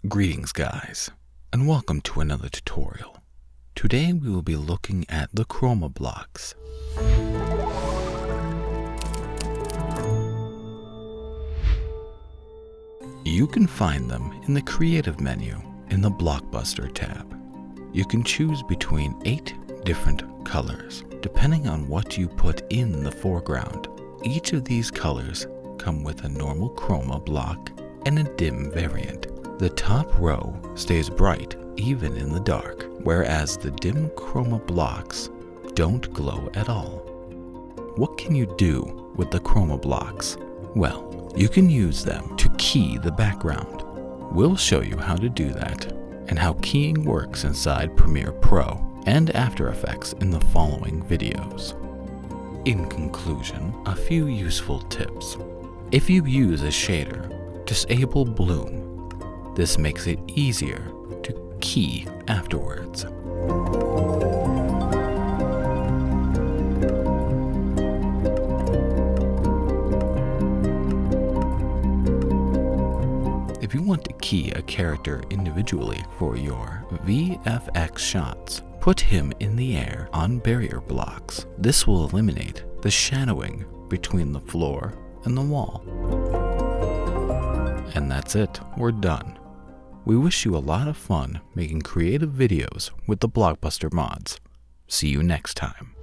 Greetings guys, and welcome to another tutorial. Today we will be looking at the Chroma blocks. You can find them in the Creative menu in the Blockbuster tab. You can choose between 8 different colors, depending on what you put in the foreground. Each of these colors come with a normal Chroma block and a dim variant. The top row stays bright even in the dark, whereas the dim Chroma blocks don't glow at all. What can you do with the Chroma blocks? Well, you can use them to key the background. We'll show you how to do that and how keying works inside Premiere Pro and After Effects in the following videos. In conclusion, a few useful tips. If you use a shader, disable bloom. This makes it easier to key afterwards. If you want to key a character individually for your VFX shots, put him in the air on barrier blocks. This will eliminate the shadowing between the floor and the wall. And that's it, we're done. We wish you a lot of fun making creative videos with the Blockbuster mods. See you next time.